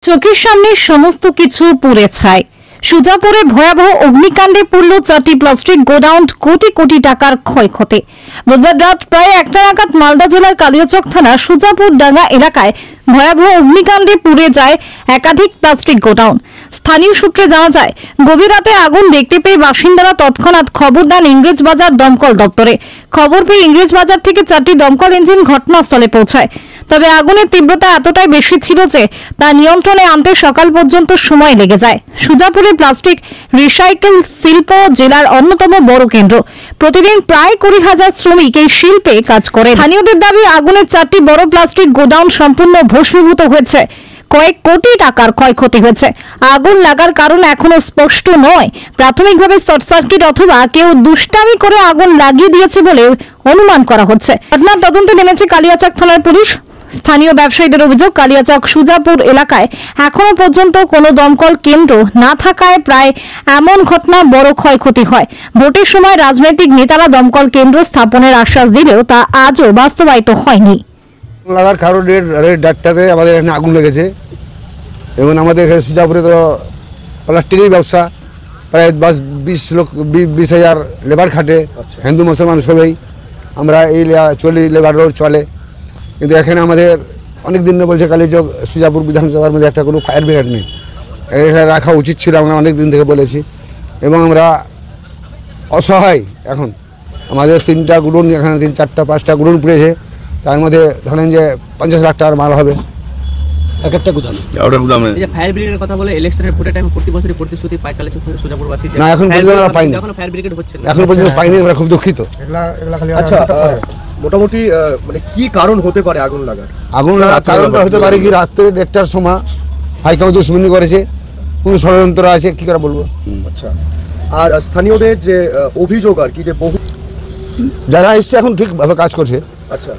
চোখের সামনে সমস্ত কিছু পুড়ে ছাই। সুজাপুরে ভয়াবহ অগ্নিকাণ্ডে পুড়ল 4টি প্লাস্টিক গোডাউন, কোটি কোটি টাকার ক্ষয়ক্ষতি। বুধবার রাত প্রায় 1টা নাগাদ মালদা জেলার কালিয়াচক থানা সুজাপুর ডাঙ্গা এলাকায় ভয়াবহ অগ্নিকাণ্ডে পুড়ে যায় একাধিক প্লাস্টিক গোডাউন। স্থানীয় সূত্রে জানা যায়, গভীর রাতে আগুন দেখতে পেয়ে বাসিন্দারা তৎক্ষণাৎ খবর দেন ইংরেজবাজার দমকল দপ্তরে। খবর পেয়ে ইংরেজবাজার থেকে 4টি দমকল ইঞ্জিন ঘটনাস্থলে পৌঁছায়। তবে আগুনের তীব্রতা এতটাই বেশি ছিল যে তা নিয়ন্ত্রণে আনতে সকাল পর্যন্ত সময় লেগে যায়। সুজাপুরে প্লাস্টিক রিসাইকেল শিল্প জেলার অন্যতম বড় কেন্দ্র। প্রতিদিন প্রায় 20,000 শ্রমিক এই শিল্পে কাজ করে। স্থানীয়দের দাবি, আগুনের 4টি বড় প্লাস্টিক গোডাউন সম্পূর্ণ ভস্মীভূত হয়েছে, কয়েক কোটি টাকার ক্ষয়ক্ষতি হয়েছে। আগুন লাগার কারণ এখনো স্পষ্ট নয়। প্রাথমিকভাবে শর্ট সার্কিট অথবা কেউ দুষ্টামি করে আগুন লাগিয়ে দিয়েছে বলে অনুমান করা হচ্ছে। ঘটনার তদন্তে নেমেছে কালিয়াচক থানার পুলিশ। স্থানীয় ব্যবসায়ীদের অভিযোগ, কালিয়াচক সুজাপুর এলাকায় এখনো পর্যন্ত কোনো দমকল কেন্দ্র না থাকায় প্রায় এমন ঘটনা বড় ক্ষয়ক্ষতি হয়। ভোটের সময় রাজনৈতিক নেতারা দমকল কেন্দ্র স্থাপনের আশ্বাস দিলেও তা আজও বাস্তবায়িত হয়নি। লাগার কারণ ডাক্তারে আমাদের এখানে আগুন লেগেছে এবং আমাদের এখানে সুজাপুরে তো প্লাস্টিকের ব্যবসা, প্রায় 20,000 লেবার খাটে, হিন্দু মুসলমান সবাই। আমরা এই চলি, লেবার রোড চলে, কিন্তু এখানে আমাদের অনেক দিন বলছে কালিয়াচক সুজাপুর বিধানসভার মধ্যে একটা কোনো ফায়ার ব্রিগেড নেই। এটা রাখা উচিত ছিল, আমরা অনেক দিন থেকে বলেছি এবং আমরা অসহায়। এখন আমাদের 3টা গুডন, এখানে 3-4-5টা গুডন পড়েছে, তার মধ্যে ধরেন যে 50 লাখ টাকার মাল হবে এক একটা গুদামে। এই যে ফায়ার ব্রিগেডের কথা বলে ইলেকশনের ভোটের টাইমে প্রতি বছরই প্রতিশ্রুতি পায় কালিয়াচক সুজাপুরবাসী, না এখন পর্যন্ত আমরা পাইনি। এখনো ফায়ার ব্রিগেড হচ্ছে না, এখন পর্যন্ত পাইনি, আমরা খুব দুঃখিত। আচ্ছা, মোটামুটি মানে কি কারণ হতে পারে আগুন লাগার? আগুন লাগার কারণটা হতে পারে কি, রাত্রে 1টার সময় হাইকাউ দুশ্মনী করেছে, কোন ষড়যন্ত্র আছে, কি করে বলবো। আচ্ছা, আর স্থানীয়দের যে অভিযোগ আর কি, যে বহু যারা এসছে এখন ঠিকভাবে কাজ করছে, আচ্ছা,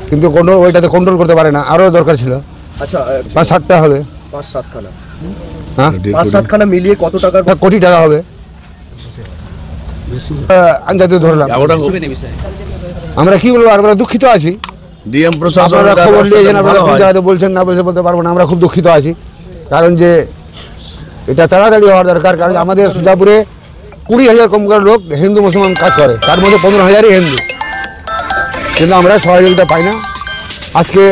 কিন্তু কোনো ওইটাতে কন্ট্রোল করতে পারে না, আরও দরকার ছিল। আচ্ছা, 5-7টা হবে, 5-7খানা, হ্যাঁ 5-7খানা মিলিয়ে কত টাকার? কোটি টাকা হবে আন্দাজে ধরলাম। আমরা কি বলবো, আমরা দুঃখিত আছি। ডিএম প্রশাসন খবর নিয়েছেন, আপনারা বলছেন না বলছে বলতে পারবো না, আমরা খুব দুঃখিত আছি। কারণ যে এটা তাড়াতাড়ি হওয়ার দরকার, কারণ আমাদের সুজাপুরে 20,000 কম করে লোক হিন্দু মুসলমান কাজ করে, তার মধ্যে 15,000ই হিন্দু, কিন্তু আমরা সহযোগিতা পাই না। আজকে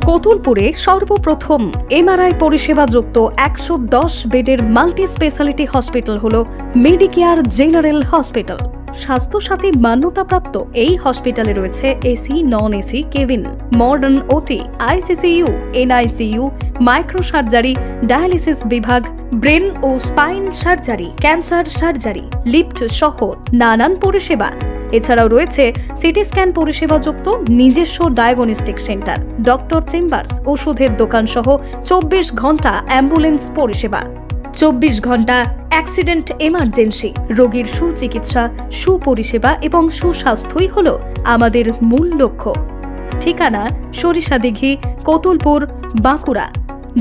কতুলপুরে সর্বপ্রথম এমআরআই পরিষেবা যুক্ত 110 বেডের মাল্টি স্পেশালিটি হসপিটাল হলো মেডিকেয়ার জেনারেল হসপিটাল। স্বাস্থ্যসাথী মান্যতাপ্রাপ্ত এই হসপিটালে রয়েছে AC, non AC cabin, modern OT, ICCU, NICU, micro surgery, dialysis বিভাগ, ব্রেন ও spine surgery, cancer surgery, lift সহ নানান পরিষেবা। এছাড়াও রয়েছে সিটি স্ক্যান পরিষেবা যুক্ত নিজস্ব ডায়াগনস্টিক সেন্টার, ডক্টর চেম্বার্স, ওষুধের দোকান সহ 24 ঘন্টা অ্যাম্বুলেন্স পরিষেবা। 24 ঘন্টা অ্যাক্সিডেন্ট এমার্জেন্সি, রোগীর সুচিকিৎসা, সুপরিষেবা এবং সুস্বাস্থ্যই হলো আমাদের মূল লক্ষ্য। ঠিকানা সরিষাদিঘি, কতুলপুর, বাঁকুড়া।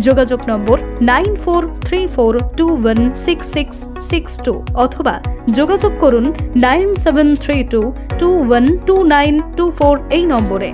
যোগাযোগ নম্বর 9434216662 অথবা যোগাযোগ করুন 9732212924 এই নম্বরে।